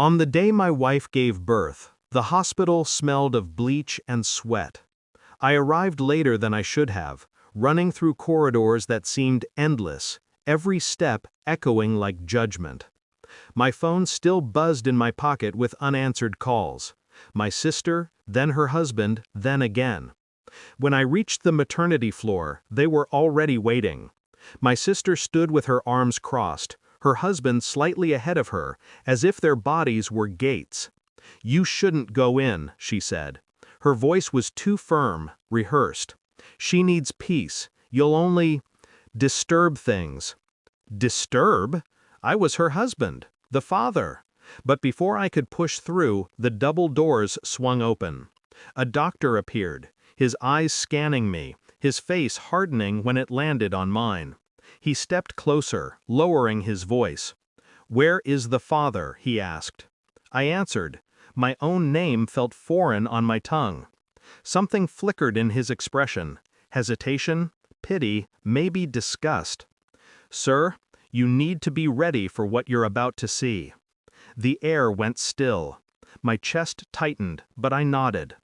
On the day my wife gave birth, the hospital smelled of bleach and sweat. I arrived later than I should have, running through corridors that seemed endless, every step echoing like judgment. My phone still buzzed in my pocket with unanswered calls. My sister, then her husband, then again. When I reached the maternity floor, they were already waiting. My sister stood with her arms crossed, her husband slightly ahead of her, as if their bodies were gates. "You shouldn't go in," she said. Her voice was too firm, rehearsed. "She needs peace. You'll only disturb things." Disturb? I was her husband, the father. But before I could push through, the double doors swung open. A doctor appeared, his eyes scanning me, his face hardening when it landed on mine. He stepped closer, lowering his voice. "Where is the father?" he asked. I answered. My own name felt foreign on my tongue. Something flickered in his expression. Hesitation, pity, maybe disgust. "Sir, you need to be ready for what you're about to see." The air went still. My chest tightened, but I nodded.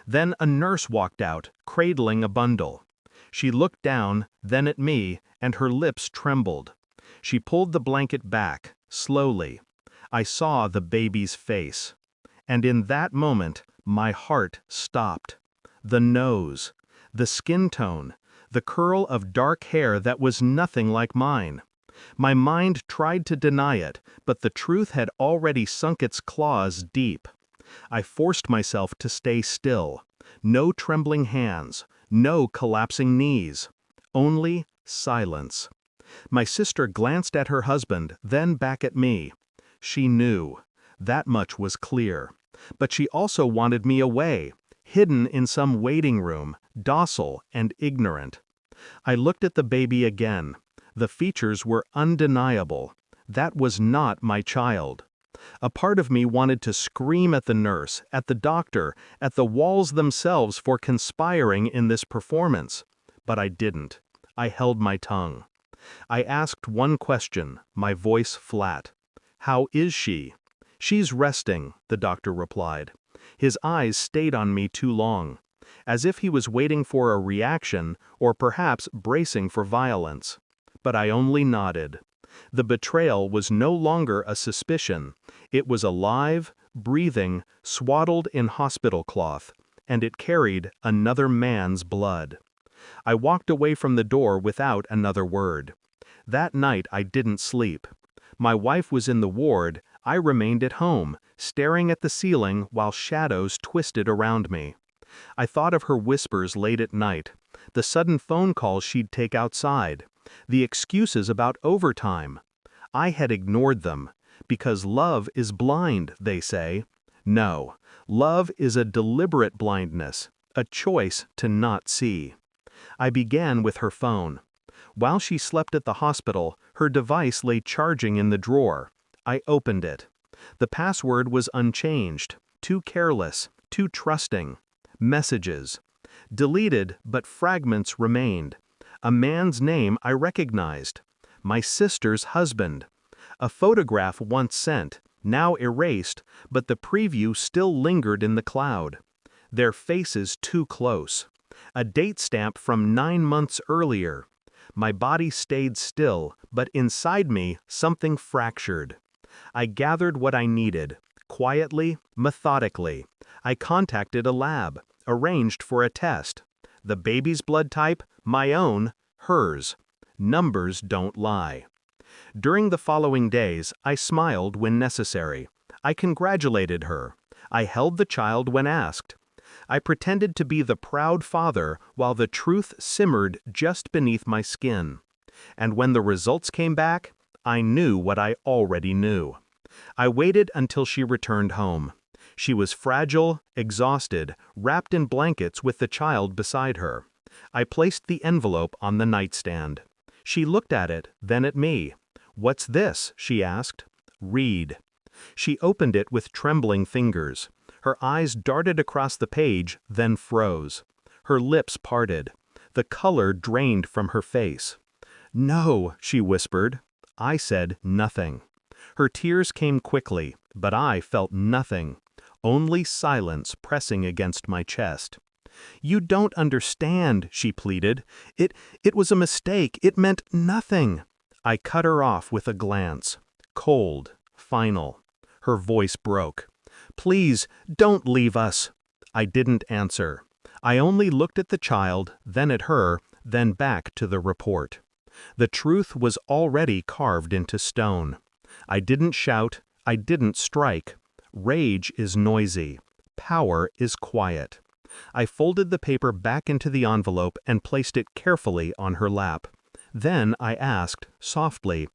Then a nurse walked out, cradling a bundle. She looked down, then at me, and her lips trembled. She pulled the blanket back, slowly. I saw the baby's face. And in that moment, my heart stopped. The nose, the skin tone, the curl of dark hair that was nothing like mine. My mind tried to deny it, but the truth had already sunk its claws deep. I forced myself to stay still. No trembling hands, no collapsing knees. Only silence. My sister glanced at her husband, then back at me. She knew. That much was clear. But she also wanted me away, hidden in some waiting room, docile and ignorant. I looked at the baby again. The features were undeniable. That was not my child. A part of me wanted to scream at the nurse, at the doctor, at the walls themselves for conspiring in this performance. But I didn't. I held my tongue. I asked one question, my voice flat. "How is she?" "She's resting," the doctor replied. His eyes stayed on me too long, as if he was waiting for a reaction or perhaps bracing for violence. But I only nodded. The betrayal was no longer a suspicion. It was alive, breathing, swaddled in hospital cloth, and it carried another man's blood. I walked away from the door without another word. That night I didn't sleep. My wife was in the ward, I remained at home, staring at the ceiling while shadows twisted around me. I thought of her whispers late at night, the sudden phone calls she'd take outside, the excuses about overtime. I had ignored them, because love is blind, they say. No, love is a deliberate blindness, a choice to not see. I began with her phone. While she slept at the hospital, her device lay charging in the drawer. I opened it. The password was unchanged, too careless, too trusting. Messages. Deleted, but fragments remained. A man's name I recognized. My sister's husband. A photograph once sent, now erased, but the preview still lingered in the cloud. Their faces too close. A date stamp from 9 months earlier. My body stayed still, but inside me something fractured. I gathered what I needed, quietly, methodically. I contacted a lab, arranged for a test. The baby's blood type, my own, hers. Numbers don't lie. During the following days, I smiled when necessary. I congratulated her. I held the child when asked. I pretended to be the proud father while the truth simmered just beneath my skin. And when the results came back, I knew what I already knew. I waited until she returned home. She was fragile, exhausted, wrapped in blankets with the child beside her. I placed the envelope on the nightstand. She looked at it, then at me. "What's this?" she asked. "Read." She opened it with trembling fingers. Her eyes darted across the page, then froze. Her lips parted. The color drained from her face. "No," she whispered. I said nothing. Her tears came quickly, but I felt nothing, only silence pressing against my chest. "You don't understand," she pleaded. It was a mistake. It meant nothing." I cut her off with a glance. Cold, final. Her voice broke. "Please, don't leave us." I didn't answer. I only looked at the child, then at her, then back to the report. The truth was already carved into stone. I didn't shout, I didn't strike. Rage is noisy. Power is quiet. I folded the paper back into the envelope and placed it carefully on her lap. Then I asked, softly,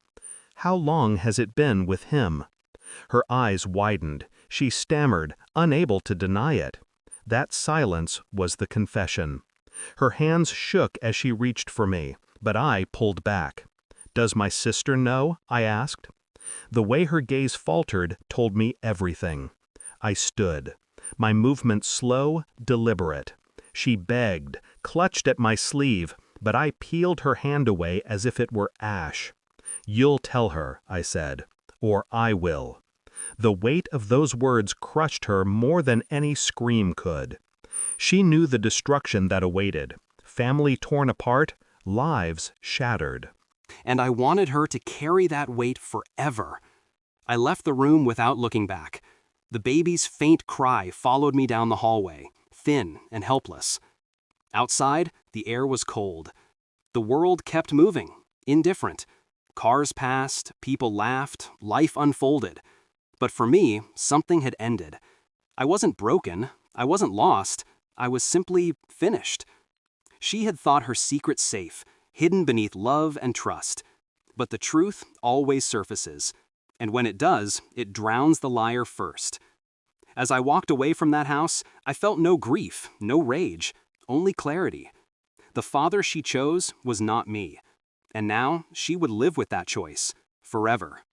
"How long has it been with him?" Her eyes widened. She stammered, unable to deny it. That silence was the confession. Her hands shook as she reached for me, but I pulled back. "Does my sister know?" I asked. The way her gaze faltered told me everything. I stood. My movement slow, deliberate. She begged, clutched at my sleeve, but I peeled her hand away as if it were ash. "You'll tell her," I said, "or I will." The weight of those words crushed her more than any scream could. She knew the destruction that awaited. Family torn apart, lives shattered. And I wanted her to carry that weight forever. I left the room without looking back. The baby's faint cry followed me down the hallway, thin and helpless. Outside, the air was cold. The world kept moving, indifferent. Cars passed, people laughed, life unfolded. But for me, something had ended. I wasn't broken, I wasn't lost, I was simply finished. She had thought her secret safe, hidden beneath love and trust. But the truth always surfaces, and when it does, it drowns the liar first. As I walked away from that house, I felt no grief, no rage, only clarity. The father she chose was not me, and now she would live with that choice, forever.